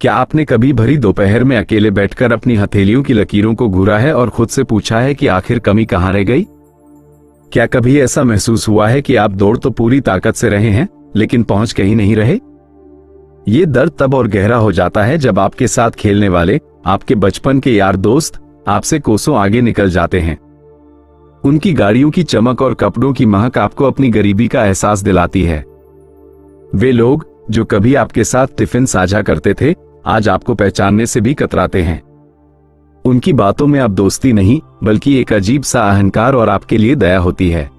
क्या आपने कभी भरी दोपहर में अकेले बैठकर अपनी हथेलियों की लकीरों को घूरा है और खुद से पूछा है कि आखिर कमी कहाँ रह गई? क्या कभी ऐसा महसूस हुआ है कि आप दौड़ तो पूरी ताकत से रहे हैं लेकिन पहुंच कहीं नहीं रहे? ये दर्द तब और गहरा हो जाता है जब आपके साथ खेलने वाले, आपके बचपन के यार दोस्त आपसे कोसों आगे निकल जाते हैं। उनकी गाड़ियों की चमक और कपड़ों की महक आपको अपनी गरीबी का एहसास दिलाती है। वे लोग जो कभी आपके साथ टिफिन साझा करते थे, आज आपको पहचानने से भी कतराते हैं। उनकी बातों में अब दोस्ती नहीं बल्कि एक अजीब सा अहंकार और आपके लिए दया होती है।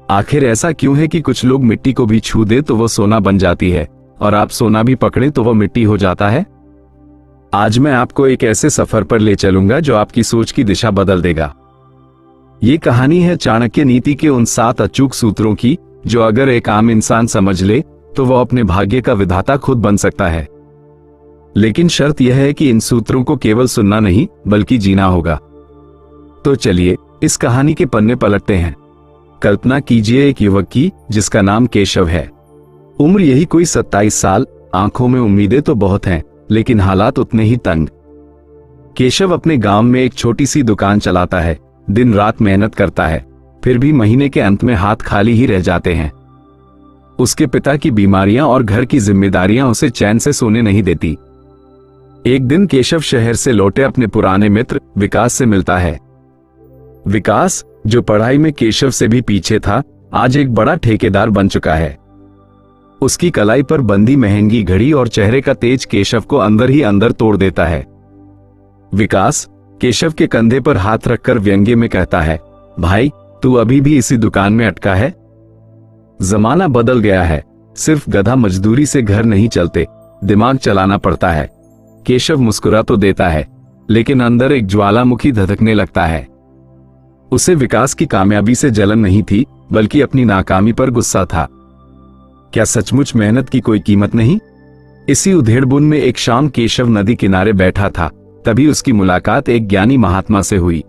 आखिर ऐसा क्यों है कि कुछ लोग मिट्टी को भी छू दे तो वो सोना बन जाती है और आप सोना भी पकड़े तो वो मिट्टी हो जाता है? आज मैं आपको एक ऐसे सफर पर ले चलूंगा जो आपकी सोच की दिशा बदल देगा। ये कहानी है चाणक्य नीति के उन 7 अचूक सूत्रों की जो अगर एक आम इंसान समझ ले तो वह अपने भाग्य का विधाता खुद बन सकता है। लेकिन शर्त यह है कि इन सूत्रों को केवल सुनना नहीं बल्कि जीना होगा। तो चलिए इस कहानी के पन्ने पलटते हैं। कल्पना कीजिए एक युवक की जिसका नाम केशव है। उम्र यही कोई 27 साल। आंखों में उम्मीदें तो बहुत हैं लेकिन हालात उतने ही तंग। केशव अपने गांव में एक छोटी सी दुकान चलाता है, दिन रात मेहनत करता है, फिर भी महीने के अंत में हाथ खाली ही रह जाते हैं। उसके पिता की बीमारियां और घर की जिम्मेदारियां उसे चैन से सोने नहीं देती। एक दिन केशव शहर से लौटे अपने पुराने मित्र विकास से मिलता है। विकास, जो पढ़ाई में केशव से भी पीछे था, आज एक बड़ा ठेकेदार बन चुका है। उसकी कलाई पर बंधी महंगी घड़ी और चेहरे का तेज केशव को अंदर ही अंदर तोड़ देता है। विकास केशव के कंधे पर हाथ रखकर व्यंग्य में कहता है, भाई तू अभी भी इसी दुकान में अटका है? जमाना बदल गया है, सिर्फ गधा मजदूरी से घर नहीं चलते, दिमाग चलाना पड़ता है। केशव मुस्कुरा तो देता है लेकिन अंदर एक ज्वालामुखी धधकने लगता है। उसे विकास की कामयाबी से जलन नहीं थी बल्कि अपनी नाकामी पर गुस्सा था। क्या सचमुच मेहनत की कोई कीमत नहीं? इसी उधेड़बुन में एक शाम केशव नदी किनारे बैठा था, तभी उसकी मुलाकात एक ज्ञानी महात्मा से हुई।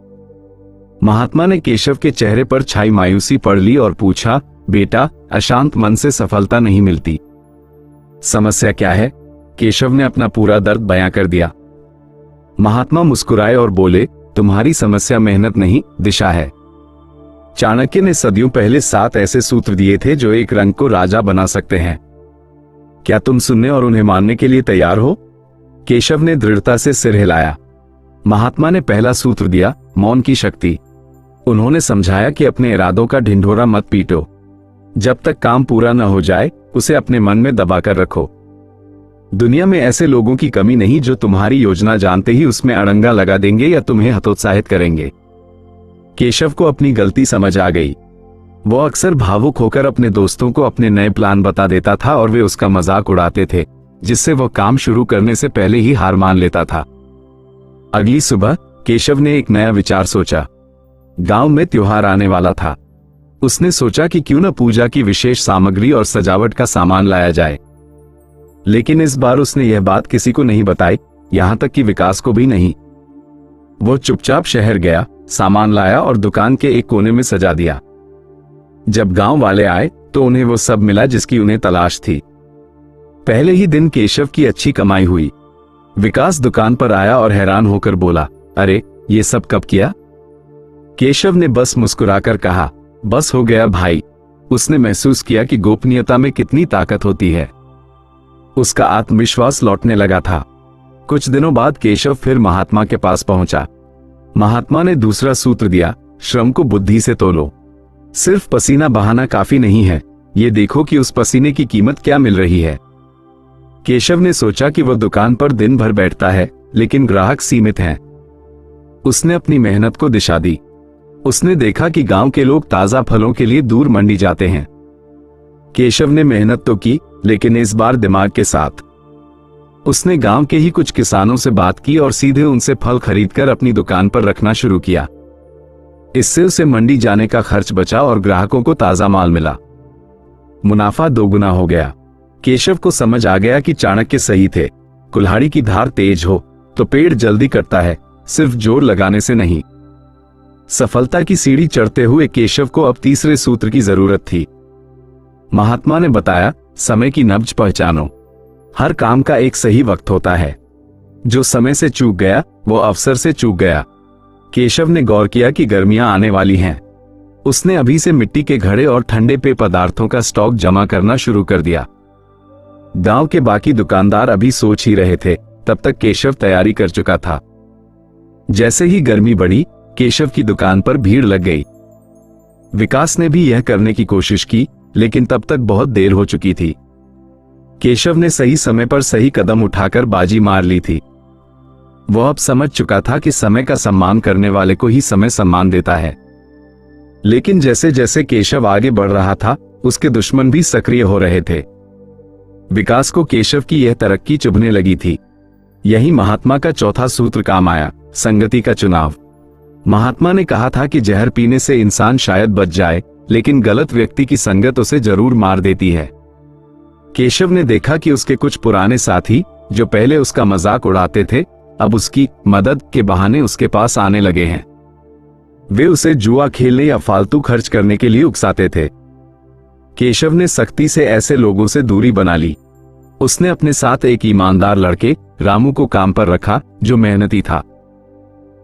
महात्मा ने केशव के चेहरे पर छाई मायूसी पढ़ ली और पूछा, बेटा, अशांत मन से सफलता नहीं मिलती। समस्या क्या है? केशव ने अपना पूरा दर्द बयां कर दिया। महात्मा मुस्कुराए और बोले, तुम्हारी समस्या मेहनत नहीं, दिशा है। चाणक्य ने सदियों पहले 7 ऐसे सूत्र दिए थे जो एक रंग को राजा बना सकते हैं। क्या तुम सुनने और उन्हें मानने के लिए तैयार हो? केशव ने दृढ़ता से सिर हिलाया। महात्मा ने पहला सूत्र दिया, मौन की शक्ति। उन्होंने समझाया कि अपने इरादों का ढिंढोरा मत पीटो। जब तक काम पूरा न हो जाए उसे अपने मन में दबाकर रखो। दुनिया में ऐसे लोगों की कमी नहीं जो तुम्हारी योजना जानते ही उसमें अड़ंगा लगा देंगे या तुम्हें हतोत्साहित करेंगे। केशव को अपनी गलती समझ आ गई। वो अक्सर भावुक होकर अपने दोस्तों को अपने नए प्लान बता देता था और वे उसका मजाक उड़ाते थे, जिससे वो काम शुरू करने से पहले ही हार मान लेता था। अगली सुबह केशव ने एक नया विचार सोचा। गांव में त्योहार आने वाला था। उसने सोचा कि क्यों न पूजा की विशेष सामग्री और सजावट का सामान लाया जाए। लेकिन इस बार उसने यह बात किसी को नहीं बताई, यहां तक कि विकास को भी नहीं। वो चुपचाप शहर गया, सामान लाया और दुकान के एक कोने में सजा दिया। जब गांव वाले आए तो उन्हें वो सब मिला जिसकी उन्हें तलाश थी। पहले ही दिन केशव की अच्छी कमाई हुई। विकास दुकान पर आया और हैरान होकर बोला, अरे ये सब कब किया? केशव ने बस मुस्कुराकर कहा, बस हो गया भाई। उसने महसूस किया कि गोपनीयता में कितनी ताकत होती है। उसका आत्मविश्वास लौटने लगा था। कुछ दिनों बाद केशव फिर महात्मा के पास पहुंचा। महात्मा ने दूसरा सूत्र दिया, श्रम को बुद्धि से तोलो। सिर्फ पसीना बहाना काफी नहीं है, ये देखो कि उस पसीने की कीमत क्या मिल रही है। केशव ने सोचा कि वह दुकान पर दिन भर बैठता है लेकिन ग्राहक सीमित हैं। उसने अपनी मेहनत को दिशा दी। उसने देखा कि गांव के लोग ताजा फलों के लिए दूर मंडी जाते हैं। केशव ने मेहनत तो की लेकिन इस बार दिमाग के साथ। उसने गांव के ही कुछ किसानों से बात की और सीधे उनसे फल खरीदकर अपनी दुकान पर रखना शुरू किया। इससे उसे मंडी जाने का खर्च बचा और ग्राहकों को ताजा माल मिला। मुनाफा दोगुना हो गया। केशव को समझ आ गया कि चाणक्य सही थे। कुल्हाड़ी की धार तेज हो तो पेड़ जल्दी कटता है, सिर्फ जोर लगाने से नहीं। सफलता की सीढ़ी चढ़ते हुए केशव को अब तीसरे सूत्र की जरूरत थी। महात्मा ने बताया, समय की नब्ज पहचानो। हर काम का एक सही वक्त होता है। जो समय से चूक गया वो अवसर से चूक गया। केशव ने गौर किया कि गर्मियां आने वाली हैं। उसने अभी से मिट्टी के घड़े और ठंडे पेय पदार्थों का स्टॉक जमा करना शुरू कर दिया। गांव के बाकी दुकानदार अभी सोच ही रहे थे, तब तक केशव तैयारी कर चुका था। जैसे ही गर्मी बढ़ी, केशव की दुकान पर भीड़ लग गई। विकास ने भी यह करने की कोशिश की, लेकिन तब तक बहुत देर हो चुकी थी। केशव ने सही समय पर सही कदम उठाकर बाजी मार ली थी। वह अब समझ चुका था कि समय का सम्मान करने वाले को ही समय सम्मान देता है। लेकिन जैसे जैसे केशव आगे बढ़ रहा था, उसके दुश्मन भी सक्रिय हो रहे थे। विकास को केशव की यह तरक्की चुभने लगी थी। यही महात्मा का चौथा सूत्र काम आया, संगति का चुनाव। महात्मा ने कहा था कि जहर पीने से इंसान शायद बच जाए, लेकिन गलत व्यक्ति की संगत उसे जरूर मार देती है। केशव ने देखा कि उसके कुछ पुराने साथी, जो पहले उसका मजाक उड़ाते थे, अब उसकी मदद के बहाने उसके पास आने लगे हैं। वे उसे जुआ खेलने या फालतू खर्च करने के लिए उकसाते थे। केशव ने सख्ती से ऐसे लोगों से दूरी बना ली। उसने अपने साथ एक ईमानदार लड़के रामू को काम पर रखा, जो मेहनती था।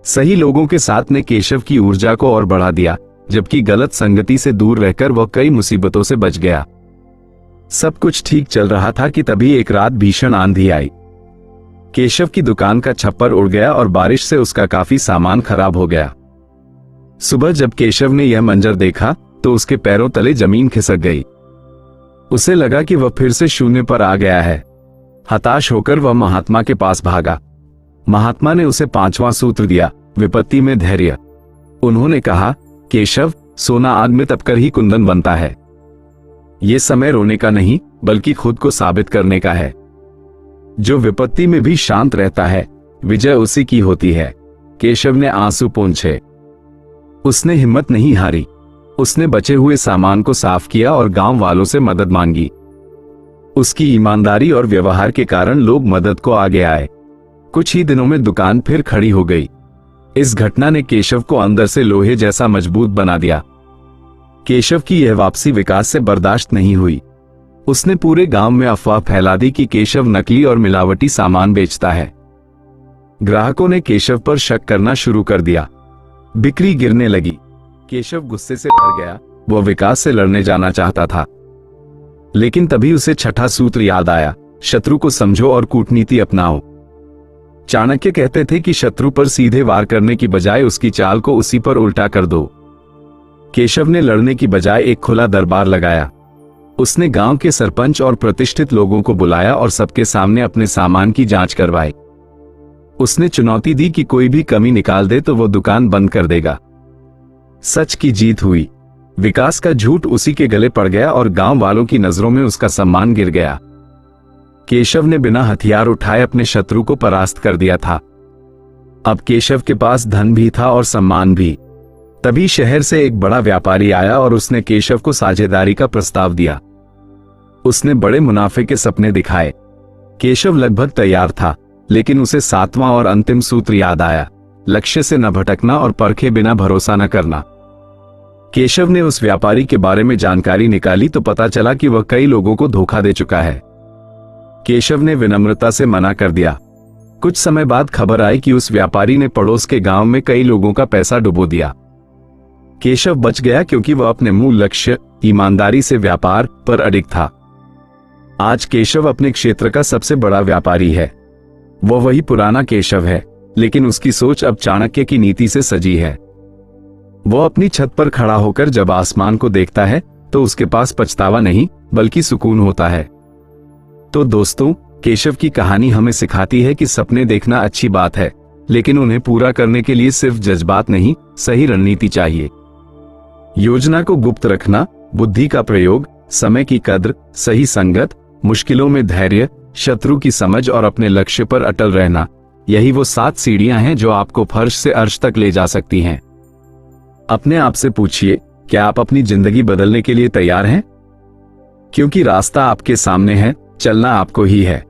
सही लोगों के साथ ने केशव की ऊर्जा को और बढ़ा दिया, जबकि गलत संगति से दूर रहकर वह कई मुसीबतों से बच गया। सब कुछ ठीक चल रहा था कि तभी एक रात भीषण आंधी आई। केशव की दुकान का छप्पर उड़ गया और बारिश से उसका काफी सामान खराब हो गया। सुबह जब केशव ने यह मंजर देखा तो उसके पैरों तले जमीन खिसक गई। उसे लगा कि वह फिर से शून्य पर आ गया है। हताश होकर वह महात्मा के पास भागा। महात्मा ने उसे 5वां सूत्र दिया, विपत्ति में धैर्य। उन्होंने कहा, केशव, सोना आग में तपकर ही कुंदन बनता है। यह समय रोने का नहीं, बल्कि खुद को साबित करने का है। जो विपत्ति में भी शांत रहता है, विजय उसी की होती है। केशव ने आंसू पोंछे। उसने हिम्मत नहीं हारी। उसने बचे हुए सामान को साफ किया और गांव वालों से मदद मांगी। उसकी ईमानदारी और व्यवहार के कारण लोग मदद को आगे आए। कुछ ही दिनों में दुकान फिर खड़ी हो गई। इस घटना ने केशव को अंदर से लोहे जैसा मजबूत बना दिया। केशव की यह वापसी विकास से बर्दाश्त नहीं हुई। उसने पूरे गांव में अफवाह फैला दी कि केशव नकली और मिलावटी सामान बेचता है। ग्राहकों ने केशव पर शक करना शुरू कर दिया। बिक्री गिरने लगी। केशव गुस्से से भर गया। वह विकास से लड़ने जाना चाहता था, लेकिन तभी उसे छठा सूत्र याद आया, शत्रु को समझो और कूटनीति अपनाओ। चाणक्य कहते थे कि शत्रु पर सीधे वार करने की बजाय उसकी चाल को उसी पर उल्टा कर दो। केशव ने लड़ने की बजाय एक खुला दरबार लगाया। उसने गांव के सरपंच और प्रतिष्ठित लोगों को बुलाया और सबके सामने अपने सामान की जांच करवाई। उसने चुनौती दी कि कोई भी कमी निकाल दे तो वो दुकान बंद कर देगा। सच की जीत हुई। विकास का झूठ उसी के गले पड़ गया और गांव वालों की नजरों में उसका सम्मान गिर गया। केशव ने बिना हथियार उठाए अपने शत्रु को परास्त कर दिया था। अब केशव के पास धन भी था और सम्मान भी। तभी शहर से एक बड़ा व्यापारी आया और उसने केशव को साझेदारी का प्रस्ताव दिया। उसने बड़े मुनाफे के सपने दिखाए। केशव लगभग तैयार था, लेकिन उसे 7वां और अंतिम सूत्र याद आया, लक्ष्य से न भटकना और परखे बिना भरोसा न करना। केशव ने उस व्यापारी के बारे में जानकारी निकाली तो पता चला कि वह कई लोगों को धोखा दे चुका है। केशव ने विनम्रता से मना कर दिया। कुछ समय बाद खबर आई कि उस व्यापारी ने पड़ोस के गांव में कई लोगों का पैसा डुबो दिया। केशव बच गया क्योंकि वह अपने मूल लक्ष्य, ईमानदारी से व्यापार पर अडिग था। आज केशव अपने क्षेत्र का सबसे बड़ा व्यापारी है। वह वही पुराना केशव है, लेकिन उसकी सोच अब चाणक्य की नीति से सजी है। वह अपनी छत पर खड़ा होकर जब आसमान को देखता है तो उसके पास पछतावा नहीं, बल्कि सुकून होता है। तो दोस्तों, केशव की कहानी हमें सिखाती है कि सपने देखना अच्छी बात है, लेकिन उन्हें पूरा करने के लिए सिर्फ जज्बात नहीं, सही रणनीति चाहिए। योजना को गुप्त रखना, बुद्धि का प्रयोग, समय की कद्र, सही संगत, मुश्किलों में धैर्य, शत्रु की समझ और अपने लक्ष्य पर अटल रहना, यही वो 7 सीढ़ियां हैं जो आपको फर्श से अर्श तक ले जा सकती हैं। अपने आप से पूछिए, क्या आप अपनी जिंदगी बदलने के लिए तैयार हैं? क्योंकि रास्ता आपके सामने है, चलना आपको ही है।